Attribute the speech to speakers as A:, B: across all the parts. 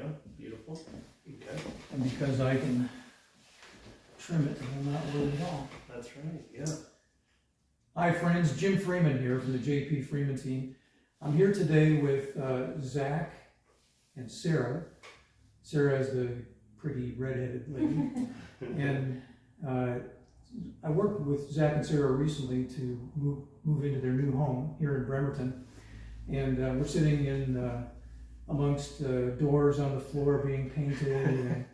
A: Yeah, beautiful. Okay.
B: And because I can trim it, I'm not worried at all.
A: That's right, yeah.
B: Hi friends, Jim Freeman here from the JP Freeman team. I'm here today with Zach and Sarah. Sarah is the pretty redheaded lady. And I worked with Zach and Sarah recently to move into their new home here in Bremerton. And we're sitting in amongst doors on the floor being painted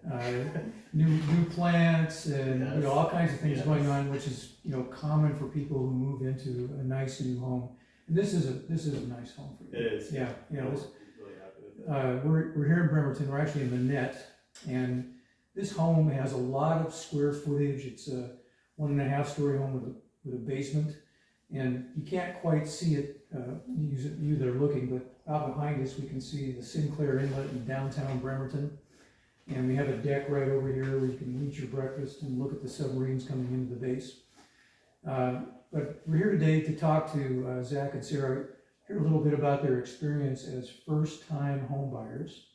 B: and new plants and
A: Yes.
B: you know, all kinds of things
A: Yes.
B: going on, which is, you know, common for people who move into a nice new home. And this is a nice home for you.
A: It is.
B: Yeah, you know,
A: I'm
B: this,
A: really happy with that.
B: we're here in Bremerton. We're actually in the Net, and this home has a lot of square footage. It's a 1.5 story home with a basement, and you can't quite see it. You that are looking, but out behind us we can see the Sinclair Inlet in downtown Bremerton, and we have a deck right over here where you can eat your breakfast and look at the submarines coming into the base. But we're here today to talk to Zach and Sarah, hear a little bit about their experience as first-time home buyers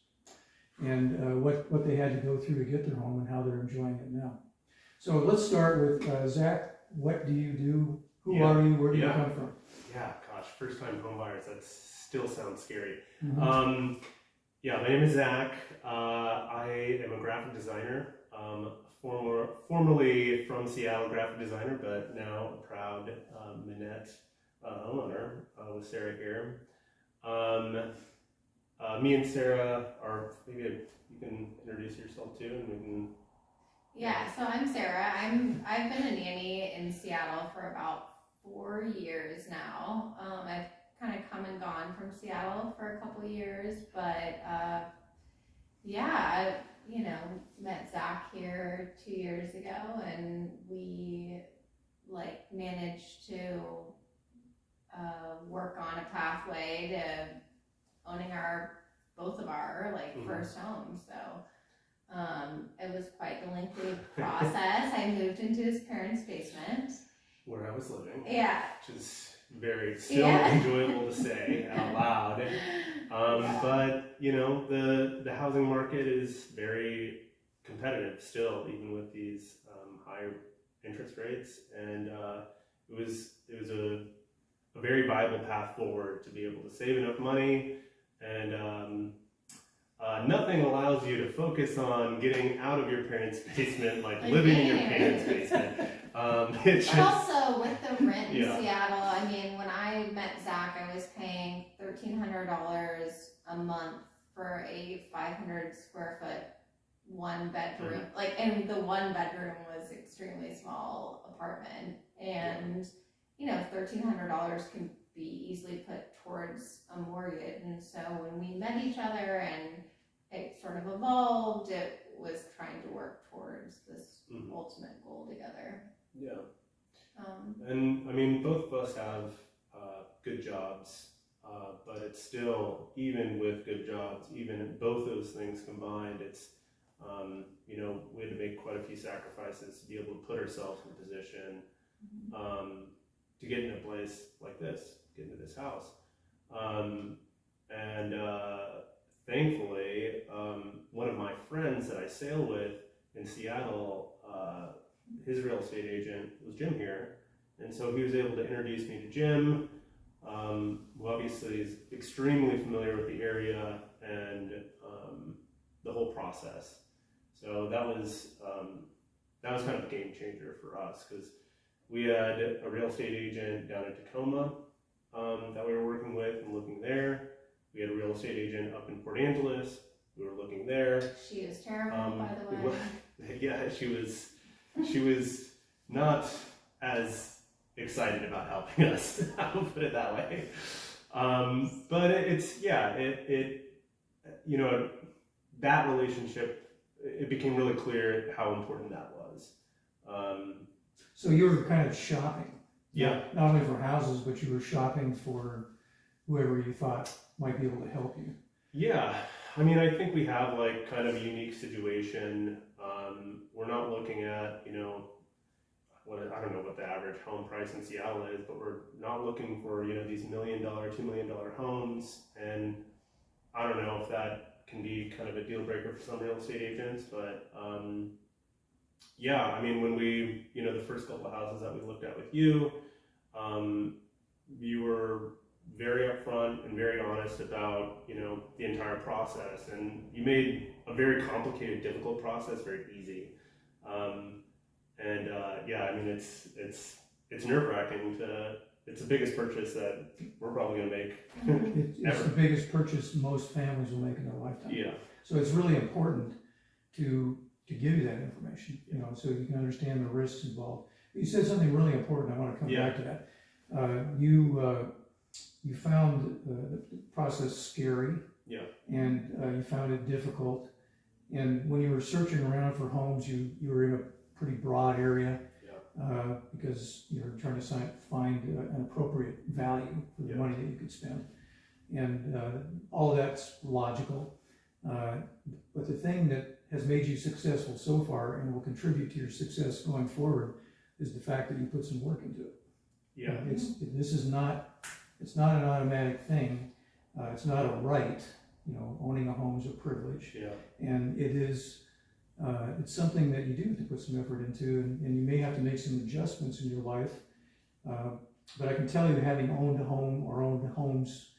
B: and what they had to go through to get their home and how they're enjoying it now. So let's start with Zach. What do you do? Who are you? Where do you come from?
A: Yeah, gosh, first time home buyers, that still sounds scary.
B: Mm-hmm.
A: Yeah, my name is Zach. I am a graphic designer, formerly from Seattle graphic designer, but now a proud Minette homeowner with Sarah here. Me and Sarah are, maybe you can introduce yourself too, and we can.
C: Yeah, so I'm Sarah. I've been a nanny in Seattle for about 4 years now. I've kind of come and gone from Seattle for a couple years, but I met Zach here 2 years ago, and we managed to work on a pathway to owning both of our first homes. So it was quite the lengthy process. I moved into his parents' basement
A: Where I was living.
C: Yeah.
A: Which is still enjoyable to say out loud. But, you know, the housing market is very competitive still, even with these high interest rates. And it was a very viable path forward to be able to save enough money, and nothing allows you to focus on getting out of your parents' basement, like living in your parents' basement. It's
C: But also with the rent in
A: Yeah.
C: Seattle, I mean, when I met Zach, I was paying $1,300 a month for a 500 square foot one bedroom. And the one bedroom was extremely small apartment, and $1,300 can be easily put towards a mortgage. And so when we met each other and it sort of evolved, it was trying to work towards this ultimate goal together.
A: Yeah. And I mean, both of us have good jobs, but it's still, even with good jobs, even both those things combined, it's, we had to make quite a few sacrifices to be able to put ourselves in a position to get in a place like this, get into this house. Thankfully, one of my friends that I sail with in Seattle, his real estate agent was Jim here, and so he was able to introduce me to Jim, who obviously is extremely familiar with the area and the whole process. So that was kind of a game changer for us, because we had a real estate agent down in Tacoma that we were working with and looking there. We had a real estate agent up in Port Angeles. We were looking there.
C: She was terrible, by the way.
A: Yeah, she was not as excited about helping us. I'll put it that way. But that relationship, it became really clear how important that was.
B: So you were kind of shopping.
A: Yeah.
B: Not only for houses, but you were shopping for whoever you thought might be able to help you.
A: Yeah. I mean, I think we have kind of a unique situation. We're not looking at, I don't know what the average home price in Seattle is, but we're not looking for, these $1 million, $2 million homes. And I don't know if that can be kind of a deal breaker for some real estate agents, but yeah, I mean, when we, the first couple of houses that we looked at with you, you were very upfront and very honest about, the entire process, and you made a very complicated, difficult process very easy. Yeah, I mean, it's nerve-wracking it's the biggest purchase that we're probably going to make.
B: It's the biggest purchase most families will make in their lifetime.
A: Yeah.
B: So it's really important to give you that information, so you can understand the risks involved. You said something really important. I want to come back to that. You found the process scary.
A: Yeah.
B: And you found it difficult. And when you were searching around for homes, you were in a pretty broad area. Because you're trying to find an appropriate value for the money that you could spend. And all of that's logical. But the thing that has made you successful so far and will contribute to your success going forward is the fact that you put some work into it.
A: Yeah.
B: It's not an automatic thing. It's not a right. Owning a home is a privilege.
A: Yeah. And
B: it is it's something that you do have to put some effort into, and you may have to make some adjustments in your life. But I can tell you, having owned a home or owned homes,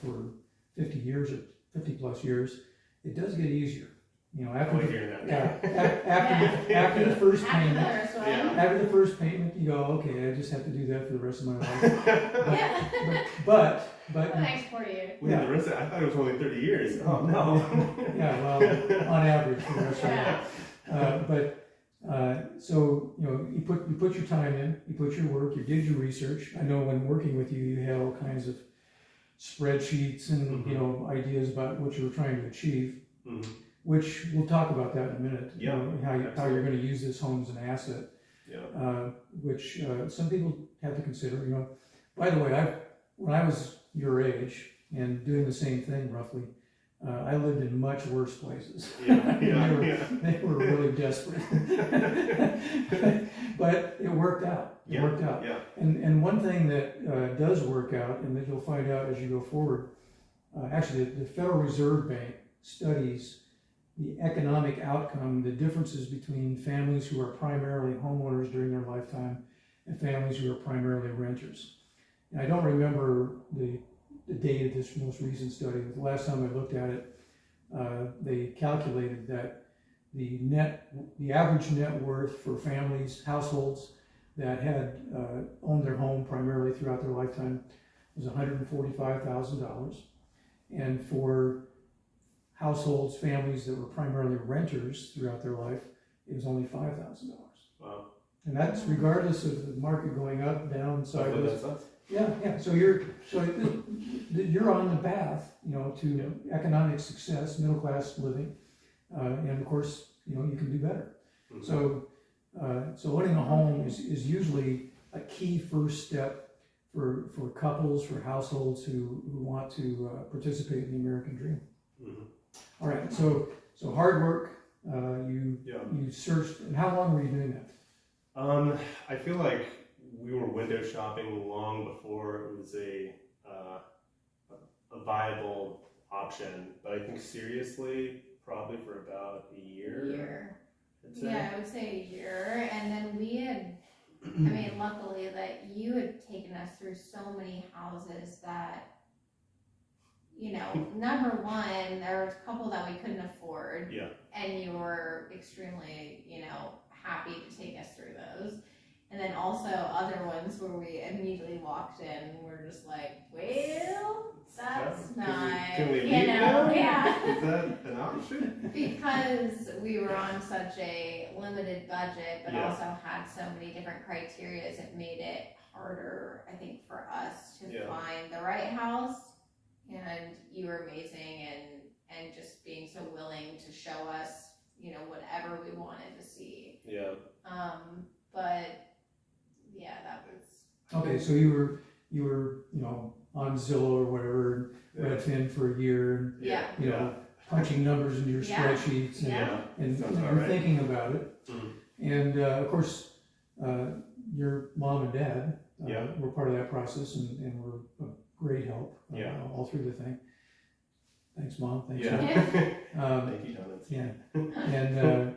B: for 50 years or 50 plus years, it does get easier. After the first payment, after the first payment, you go, okay, I just have to do that for the rest of my life. But
C: the next 4 years.
A: The rest I thought it was only 30 years. Oh no.
B: Yeah, well, on average for the rest of your life. So you put your time in, you put your work, you did your research. I know when working with you, you had all kinds of spreadsheets and ideas about what you were trying to achieve. Mm-hmm. Which we'll talk about that in a minute.
A: Yeah,
B: how you're going to use this home as an asset.
A: Yeah.
B: Which some people have to consider. By the way, when I was your age and doing the same thing roughly, I lived in much worse places. They were really desperate. But it worked out. It worked out.
A: Yeah.
B: And one thing that does work out, and that you'll find out as you go forward, actually the Federal Reserve Bank studies the economic outcome, the differences between families who are primarily homeowners during their lifetime and families who are primarily renters. And I don't remember the date of this most recent study, but the last time I looked at it, they calculated that the average net worth for families, households that had owned their home primarily throughout their lifetime was $145,000. And for households, families that were primarily renters throughout their life, it was only $5,000.
A: Wow.
B: And that's regardless of the market going up, down, sideways. Yeah. So you're on the path, to economic success, middle class living, and of course, you can do better. Mm-hmm. So owning a home is usually a key first step for couples, for households who want to participate in the American dream. Mm-hmm. All right, so hard work. You searched, and how long were you doing that?
A: I feel like we were window shopping long before it was a viable option. But I think seriously, probably for about a year.
C: Yeah, I would say a year, and then we had. Luckily that you had taken us through so many houses that. Number one, there was a couple that we couldn't afford.
A: Yeah.
C: And you were extremely, happy to take us through those. And then also other ones where we immediately walked in and we're just like, well, that's not,
A: can we leave now?
C: Yeah.
A: Is that an option?
C: Because we were on such a limited budget, but also had so many different criteria, it made it harder, I think, for us to find the right house. And you were amazing and just being so willing to show us, whatever we wanted to see.
A: Yeah.
C: But yeah, that was.
B: Okay, so you were on Zillow or whatever, Redfin for a year, and punching numbers into your spreadsheets and thinking about it. Mm-hmm. And of course, your mom and dad were part of that process and were a great help all through the thing. Thanks, Mom. Thanks,
A: Yeah.
B: Dad.
A: Thank you, donuts.
B: Yeah, and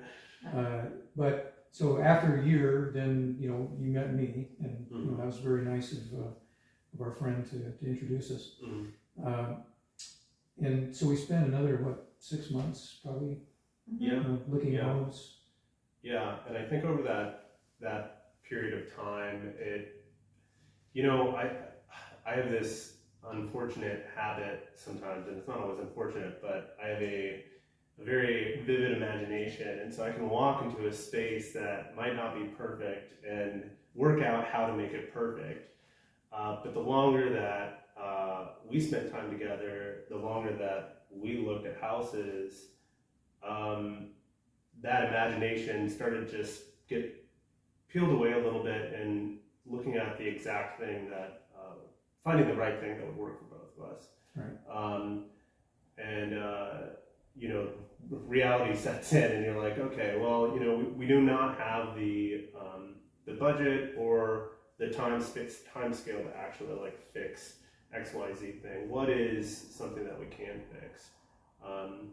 B: but so after a year, then you met me, and that was very nice of our friend to introduce us. And so we spent another 6 months probably
A: Yeah.
B: looking at homes.
A: Yeah, and I think over that period of time, I have this unfortunate habit sometimes, and it's not always unfortunate, but I have a very vivid imagination, and so I can walk into a space that might not be perfect and work out how to make it perfect. But the longer that we spent time together, the longer that we looked at houses, that imagination started to just get peeled away a little bit and looking at the exact thing that, finding the right thing that would work for both of us.
B: Right.
A: Reality sets in and you're like, okay, well, we do not have the budget or the time scale to actually fix XYZ thing. What is something that we can fix? And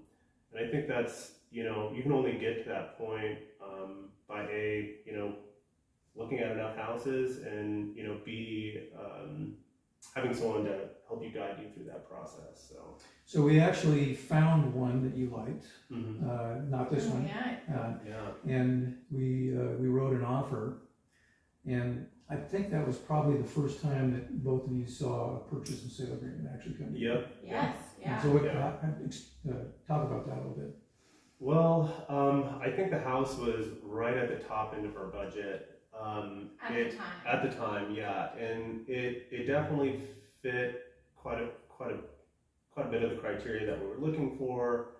A: I think that's, you can only get to that point by looking at enough houses and, B, having someone to help you guide you through that process.
B: So we actually found one that you liked, not this one. And we wrote an offer, and I think that was probably the first time that both of you saw a purchase and sale agreement actually come together.
A: Yep.
C: Yes. Yeah.
B: So talk about that a little bit.
A: Well, I think the house was right at the top end of our budget. At the time, yeah, and it definitely fit quite a bit of the criteria that we were looking for.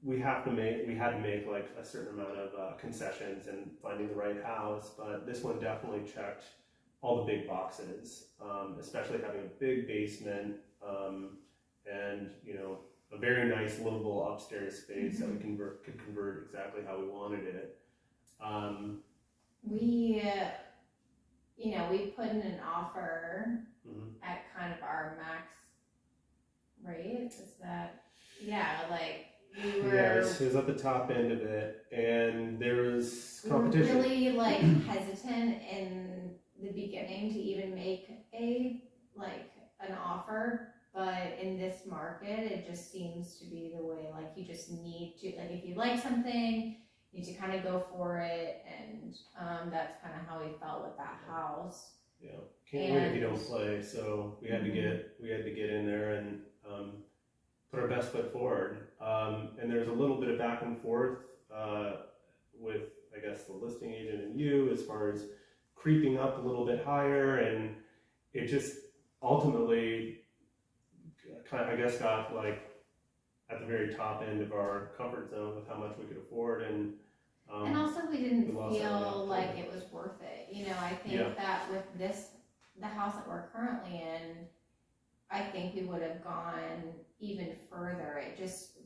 A: We had to make a certain amount of concessions in finding the right house, but this one definitely checked all the big boxes, especially having a big basement and a very nice livable upstairs space that we could convert exactly how we wanted it.
C: We put in an offer at kind of our max rate. Is that, we were.
A: Yeah, it was at the top end of it, and there was competition.
C: We were really hesitant in the beginning to even make an offer, but in this market, it just seems to be the way. You just need to if you like something, you need to kind of go for it, and that's kind of how we felt with that house.
A: Yeah, can't win if you don't play. So we had to get in there and put our best foot forward. And there's a little bit of back and forth with, I guess, the listing agent and you as far as creeping up a little bit higher, and it just ultimately got at the very top end of our comfort zone with how much we could afford, and
C: also we didn't feel like it was worth it. I think that with the house that we're currently in, I think we would have gone even further. It just,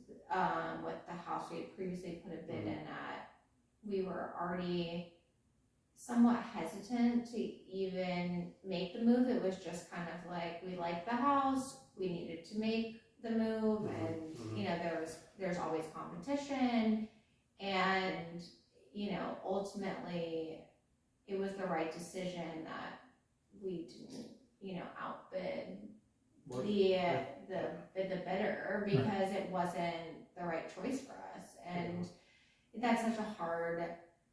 C: with the house we had previously put a bid in at, we were already somewhat hesitant to even make the move. It was just kind of we liked the house, we needed to make the move, and there's always competition, and ultimately it was the right decision that we didn't outbid the bidder, because it wasn't the right choice for us, and that's such a hard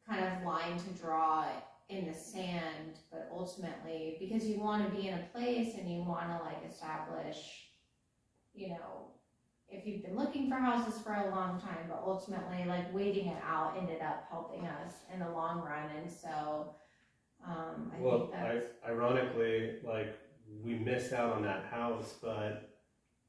C: kind of line to draw in the sand. But ultimately, because you want to be in a place and you want to establish, if you've been looking for houses for a long time, but ultimately waiting it out ended up helping us in the long run. And so
A: ironically, we missed out on that house, but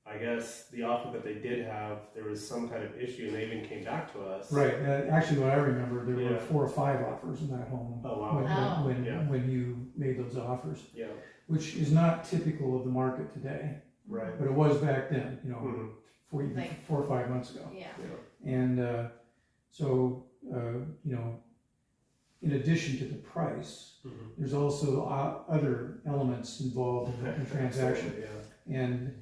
A: I guess the offer that they did have, there was some kind of issue, and they even came back to us.
B: Right. Actually, what I remember, there were 4 or 5 offers in that home.
A: Oh, wow.
B: When you made those offers.
A: Yeah.
B: Which is not typical of the market today.
A: Right.
B: But it was back then, 4 or 5 months ago.
C: Yeah.
B: And so, in addition to the price, there's also other elements involved in the transaction. And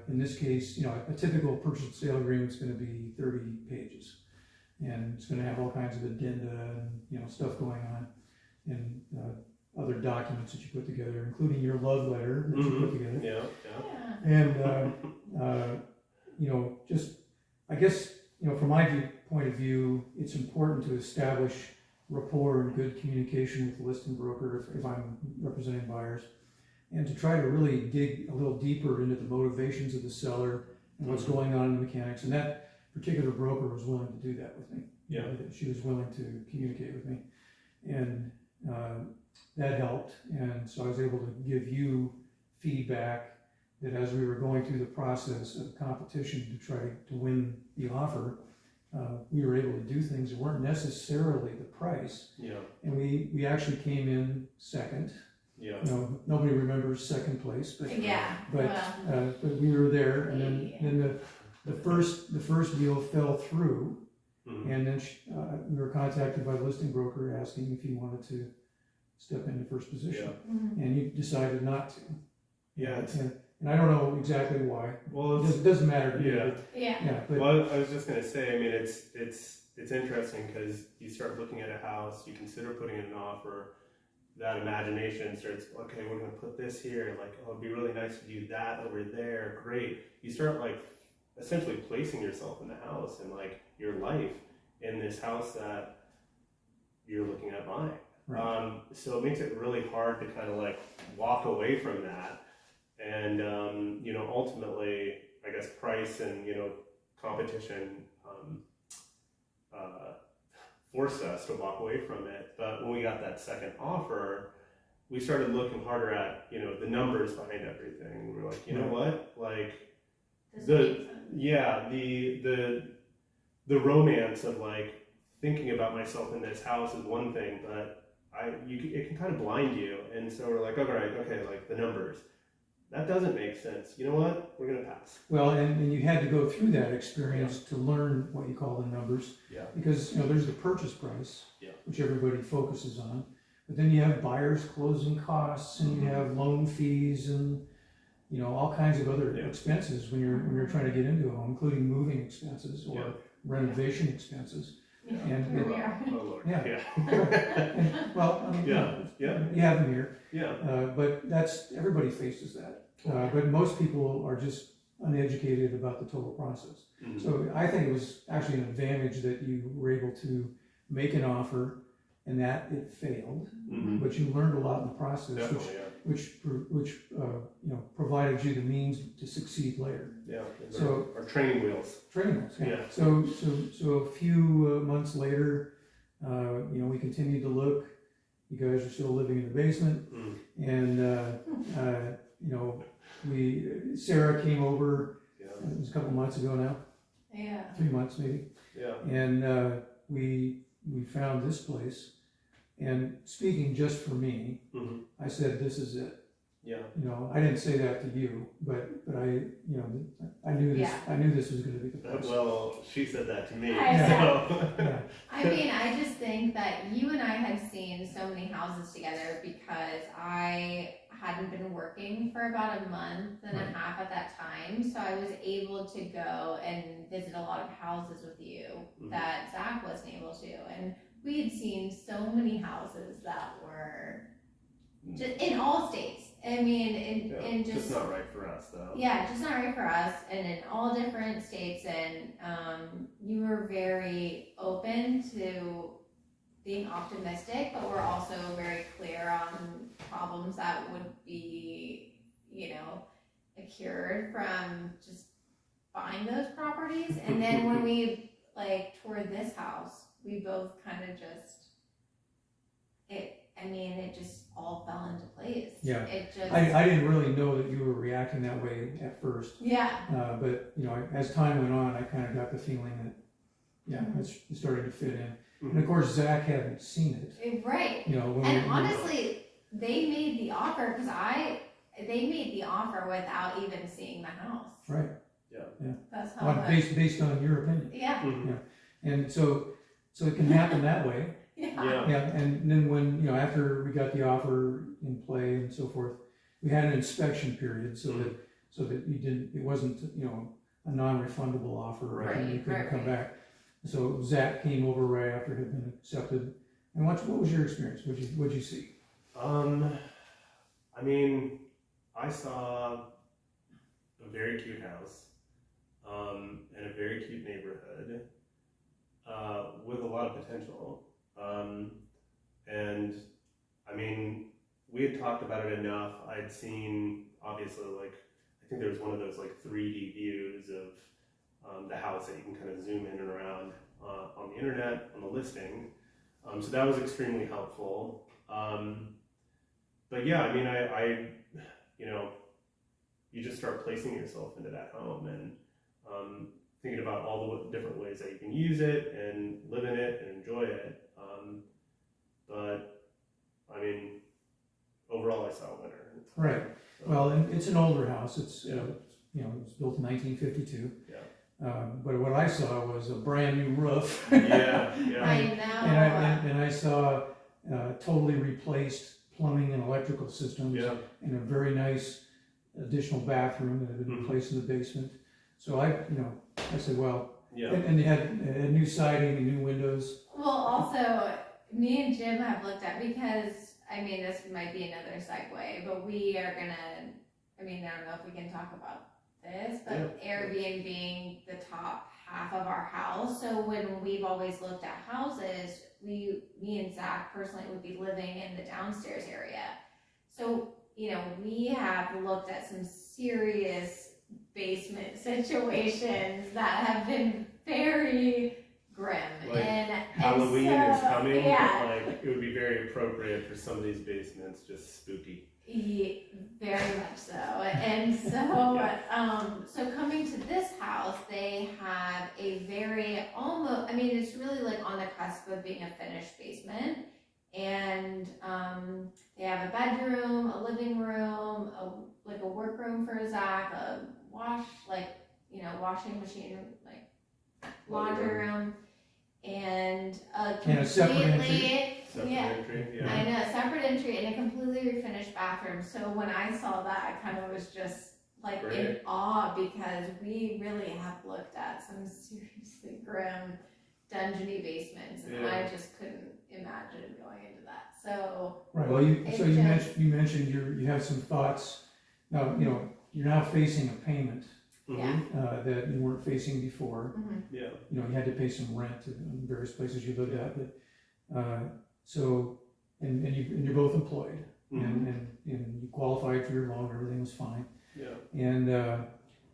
B: in this case, a typical purchase and sale agreement is going to be 30 pages. And it's going to have all kinds of addenda and, stuff going on. And other documents that you put together, including your love letter that you put together.
A: Yeah.
B: And, just, I guess, from my point of view, it's important to establish rapport and good communication with the listing broker if I'm representing buyers, and to try to really dig a little deeper into the motivations of the seller and what's going on in the mechanics. And that particular broker was willing to do that with me.
A: Yeah.
B: She was willing to communicate with me. And that helped. And so I was able to give you feedback that as we were going through the process of competition to try to win the offer, we were able to do things that weren't necessarily the price.
A: Yeah.
B: And we actually came in second.
A: Yeah.
B: Nobody remembers second place, but but we were there. And then the first deal fell through, and then we were contacted by the listing broker asking if he wanted to step into first position, and he decided not to.
A: Yeah.
B: And I don't know exactly why.
A: Well,
B: it doesn't matter to me.
C: Yeah.
B: But
A: well, I was just gonna say, I mean, it's interesting because you start looking at a house, you consider putting in an offer, that imagination starts, okay, we're gonna put this here, like, oh, it'd be really nice to do that over there, great. You start like essentially placing yourself in the house and like your life in this house that you're looking at buying.
B: Right.
A: So it makes it really hard to kind of like walk away from that. And, ultimately, I guess price and, competition forced us to walk away from it. But when we got that second offer, we started looking harder at, the numbers behind everything. We were like, you know what? Like, the romance of like thinking about myself in this house is one thing, but it can kind of blind you. And so we're like, okay, like the numbers. That doesn't make sense. You know what? We're going to pass.
B: Well, and you had to go through that experience to learn what you call the numbers.
A: Yeah.
B: Because, there's the purchase price,
A: Yeah.
B: which everybody focuses on. But then you have buyer's closing costs, and you have loan fees, and, all kinds of other expenses when you're trying to get into a home, including moving expenses or renovation expenses.
C: Yeah.
B: And
A: Oh, Lord.
B: Yeah.
A: Yeah.
B: well, I mean,
A: Yeah.
B: you have them here.
A: Yeah.
B: But everybody faces that. But most people are just uneducated about the total process.
A: Mm-hmm.
B: So I think it was actually an advantage that you were able to make an offer and that it failed, but you learned a lot in the process, which provided you the means to succeed later.
A: Yeah.
B: So
A: our training wheels.
B: Yeah. So a few months later, we continued to look. You guys are still living in the basement, and Sarah came over. It was a couple months ago now.
C: Yeah.
B: 3 months maybe.
A: Yeah.
B: And we found this place. And speaking just for me, I said, "This is it."
A: Yeah.
B: I didn't say that to you, but I knew this. I knew this was going to be the place.
A: Well, she said that to me.
B: Yeah.
C: I mean, I just think that you and I had seen so many houses together because I hadn't been working for about a month and a half at that time. So I was able to go and visit a lot of houses with you that Zach wasn't able to. And we had seen so many houses that were just in all states. I mean, and just
A: not right for us, though.
C: Yeah, just not right for us, and in all different states. And you were very open to being optimistic, but we're also very clear on problems that would be, cured from just buying those properties. And then when we toured this house, we both kind of it just all fell into place.
B: Yeah.
C: It just.
B: I didn't really know that you were reacting that way at first.
C: Yeah.
B: But as time went on, I kind of got the feeling that it's starting to fit in. And of course, Zach hadn't seen it.
C: Right. And honestly, they made the offer because they made the offer without even seeing the house.
B: Right.
A: Yeah.
C: That's how.
B: Based on your opinion.
C: Yeah.
B: And so it can happen that way.
C: Yeah.
B: And then when after we got the offer in play and so forth, we had an inspection period so so that it wasn't, a non-refundable offer, and you couldn't come back. So Zach came over right after it had been accepted. And what was your experience? What'd you see?
A: I mean, I saw a very cute house, in a very cute neighborhood, with a lot of potential. And I mean, we had talked about it enough. I'd seen, obviously, like, I think there was one of those like 3D views of the house that you can kind of zoom in and around on the internet, on the listing. So that was extremely helpful. But yeah, I mean, I you just start placing yourself into that home and thinking about all the different ways that you can use it and live in it and enjoy it. But I mean, overall, I saw a winner.
B: Right.
A: So,
B: Well, and it's an older house. It's it was built in 1952.
A: Yeah.
B: But what I saw was a brand new roof.
A: Yeah.
C: I know.
B: And I saw totally replaced plumbing and electrical systems,
A: Yeah.
B: and a very nice additional bathroom that had been placed in the basement. So I said, well,
A: Yeah.
B: and they had new siding and new windows.
C: Well, also, me and Jim have looked at, because, I mean, this might be another segue, but we are gonna, I mean, I don't know if we can talk about this, but Airbnb the top half of our house. So when we've always looked at houses, me and Zach personally would be living in the downstairs area. So, we have looked at some serious basement situations that have been very grim.
A: Like,
C: and
A: Halloween
C: so,
A: is coming,
C: yeah.
A: but like it would be very appropriate for some of these basements, just spooky.
C: Yeah, very much so. And so, so coming to this house, they have a very almost, I mean, it's really like on the cusp of being a finished basement. And they have a bedroom, a living room, like a workroom for Zach, a washing machine, like laundry room, and
B: a separate entry.
A: Separate entry, yeah.
C: I know, separate entry and a completely refinished bathroom. So when I saw that, I kind of was just like in awe, because we really have looked at some seriously grim dungeony basements, and I just couldn't imagine going into that. So
B: Right. Well, you mentioned you have some thoughts. Now you're now facing a payment that you weren't facing before.
C: Mm-hmm.
A: Yeah.
B: You had to pay some rent in various places you lived at, but so you're both employed, and you qualified for your loan, everything was fine.
A: Yeah.
B: And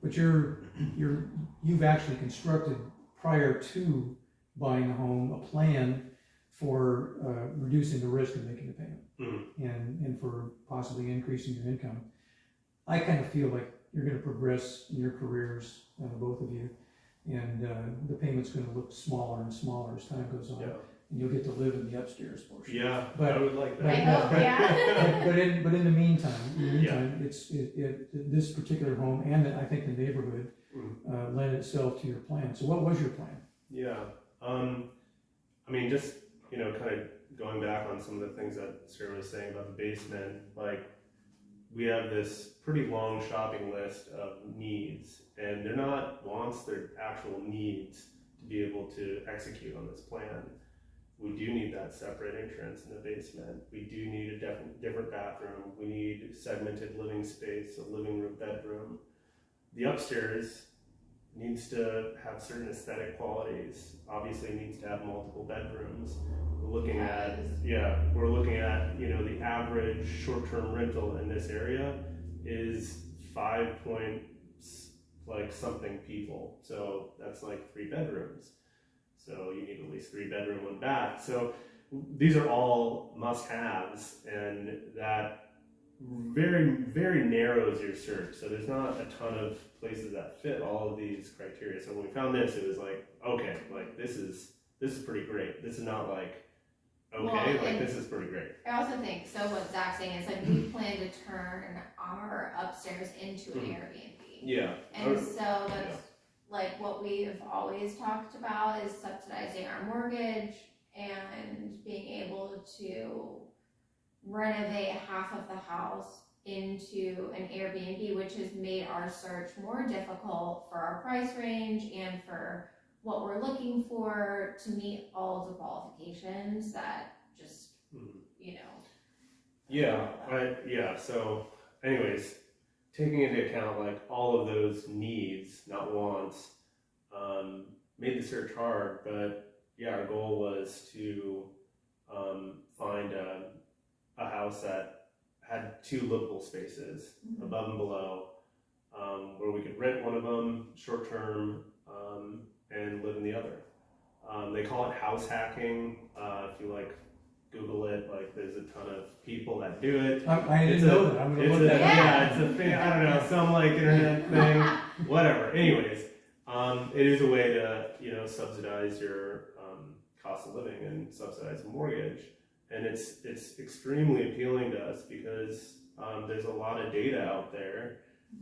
B: but you've actually constructed, prior to buying a home, a plan for reducing the risk of making the payment, and for possibly increasing your income. I kind of feel like you're going to progress in your careers, both of you, and the payment's going to look smaller and smaller as time goes on.
A: Yeah.
B: And you'll get to live in the upstairs portion.
A: Yeah,
B: But-
A: I would like that.
C: I hope, yeah.
B: But in the meantime, this particular home, and I think the neighborhood, lend itself to your plan. So what was your plan?
A: Yeah. I mean, just, kind of going back on some of the things that Sarah was saying about the basement, like, we have this pretty long shopping list of needs, and they're not wants, they're actual needs to be able to execute on this plan. We do need that separate entrance in the basement. We do need a different bathroom. We need segmented living space, a living room, bedroom. The upstairs needs to have certain aesthetic qualities. Obviously, it needs to have multiple bedrooms. We're looking at the average short-term rental in this area is 5 point something people. So that's like 3 bedrooms. So you need at least 3 bedroom, 1 bath. So these are all must-haves, and that very, very narrows your search. So there's not a ton of places that fit all of these criteria. So when we found this, it was like, okay, like this is pretty great. This is not like, okay,
C: Well,
A: this is pretty great.
C: I also think, so what Zach's saying is like, we plan to turn our upstairs into an Airbnb.
A: Yeah.
C: And so that's like what we've always talked about, is subsidizing our mortgage and being able to renovate half of the house into an Airbnb, which has made our search more difficult for our price range and for what we're looking for to meet all the qualifications that just, you know.
A: So anyways, taking into account like all of those needs, not wants, made the search hard, but yeah, our goal was to find a house that had 2 livable spaces above and below, where we could rent one of them short term and live in the other. They call it house hacking. If you like Google it, like there's a ton of people that do it.
B: I didn't know that. I'm gonna look that up.
A: Yeah, it's a thing. I don't know, some like internet thing, whatever. Anyways, it is a way to subsidize your cost of living and subsidize a mortgage, and it's extremely appealing to us because there's a lot of data out there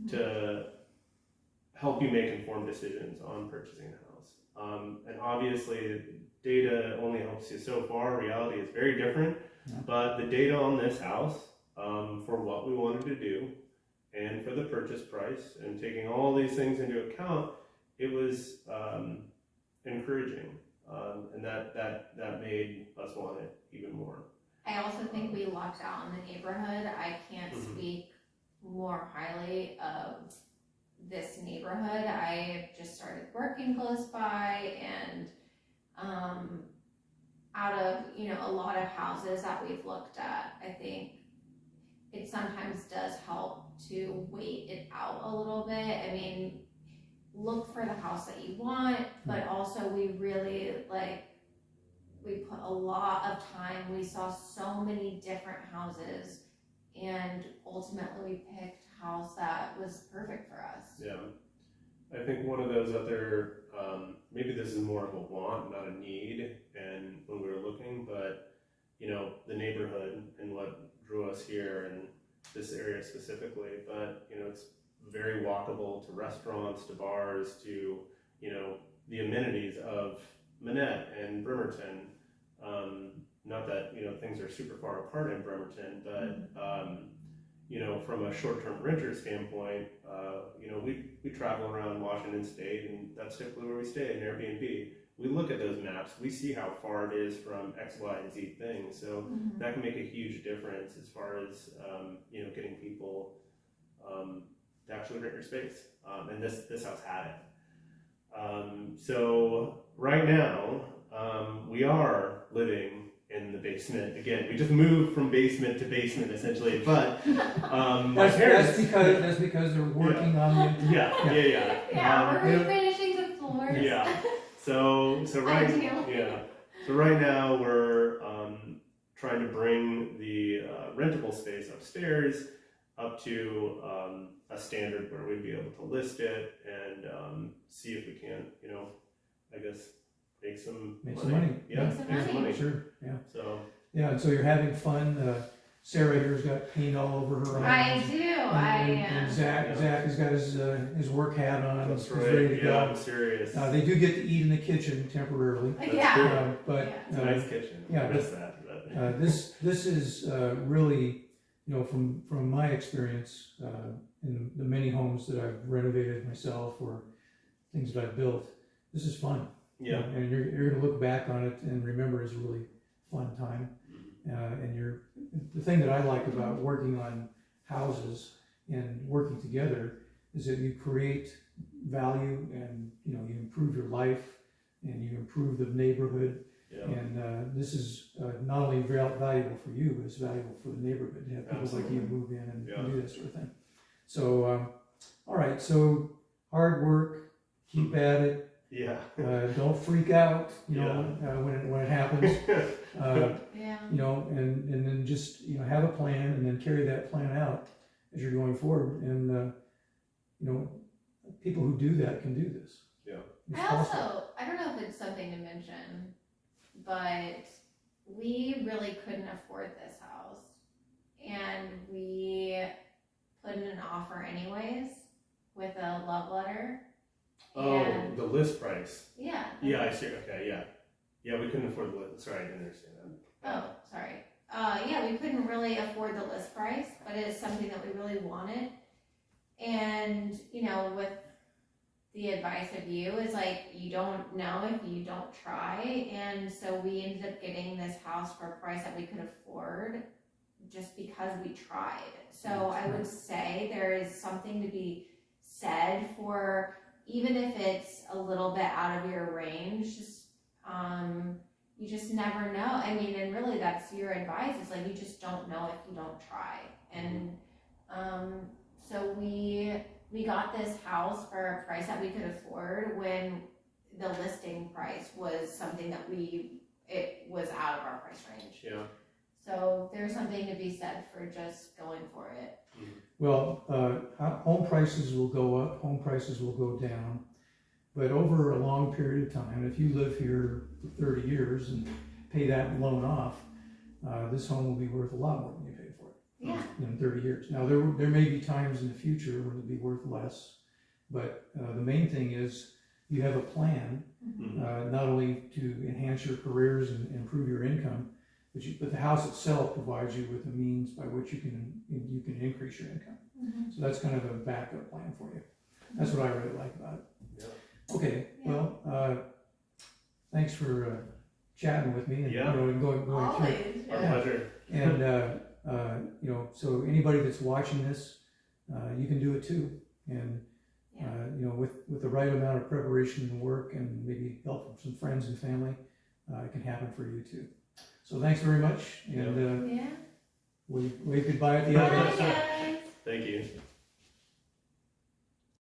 A: to help you make informed decisions on purchasing a house. And obviously, data only helps you so far. Reality is very different. Yeah. But the data on this house, for what we wanted to do, and for the purchase price, and taking all these things into account, it was encouraging, and that made us want it even more.
C: I also think we lucked out in the neighborhood. I can't speak more highly of this neighborhood. I just started working close by, and out of a lot of houses that we've looked at, I think it sometimes does help to wait it out a little bit. I mean, look for the house that you want, but also we really we put a lot of time. We saw so many different houses, and ultimately we picked a house that was perfect for us.
A: Yeah, I think one of those other, maybe this is more of a want, not a need, and when we were looking, but the neighborhood and what drew us here and this area specifically, but it's very walkable to restaurants, to bars, to the amenities of Manette and Bremerton. Not that things are super far apart in Bremerton, but from a short-term renter standpoint, we travel around Washington State, and that's typically where we stay, in Airbnb. We look at those maps, we see how far it is from X, Y, and Z things, so that can make a huge difference as far as getting people to actually rent your space, and this house had it. So right now, we are living in the basement again. We just moved from basement to basement essentially, but
B: that's because they're working on the
C: Yeah, we're refinishing the floors.
A: Yeah. So right now we're trying to bring the rentable space upstairs up to a standard where we'd be able to list it and see if we can, I guess make some money. Yeah, make some money.
B: Sure. Yeah.
A: So
B: and so you're having fun. Sarah here's got paint all over her arms.
C: I do.
B: And Zach has got his work hat on.
A: That's
B: He's
A: right.
B: ready to go.
A: I'm serious.
B: They do get to eat in the kitchen temporarily.
A: That's
B: But
A: it's a nice kitchen.
B: Yeah,
A: I miss that.
B: This is really, from my experience in the many homes that I've renovated myself or things that I've built, this is fun.
A: Yeah.
B: And you're going to look back on it and remember it's a really fun time. And the thing that I like about working on houses and working together is that you create value, and you improve your life, and you improve the neighborhood. Yeah. And this is not only valuable for you, but it's valuable for the neighborhood to have people like you move in and do this sort of thing. So, all right. So hard work, keep at it.
A: Yeah.
B: Don't freak out, when it happens. And then just have a plan, and then carry that plan out as you're going forward. And people who do that can do this.
A: Yeah.
C: I don't know if it's something to mention, but we really couldn't afford this house, and we put in an offer anyways with a love letter.
A: And the list price.
C: Yeah.
A: Yeah, I see. Okay, yeah. Yeah, we couldn't afford the list. Sorry, I didn't understand that.
C: Oh, sorry. yeah, we couldn't really afford the list price, but it is something that we really wanted. And, you know, with the advice of you is like, you don't know if you don't try. And so we ended up getting this house for a price that we could afford just because we tried. So I would say there is something to be said for, even if it's a little bit out of your range, just, you just never know. I mean, and really that's your advice. It's like, you just don't know if you don't try. And, so we got this house for a price that we could afford when the listing price was something that it was out of our price range.
A: Yeah.
C: So there's something to be said for just going for it.
B: Well, home prices will go up, home prices will go down, but over a long period of time, if you live here for 30 years and pay that loan off, this home will be worth a lot more than you paid for it.
C: Yeah.
B: In 30 years. Now, there may be times in the future when it'll be worth less, but the main thing is you have a plan, not only to enhance your careers and improve your income, but the house itself provides you with the means by which you can increase your income. So that's kind of a backup plan for you. That's what I really like about it.
A: Yeah.
B: Okay, well, thanks for chatting with me and
A: Yeah.
B: going through.
C: Always.
A: Our
B: Yeah.
A: pleasure.
B: And so anybody that's watching this, you can do it too. And with the right amount of preparation and work, and maybe help from some friends and family, it can happen for you too. So thanks very much, and
C: Yeah.
B: we wave goodbye at the
C: Bye,
B: audience.
C: guys.
A: Thank you.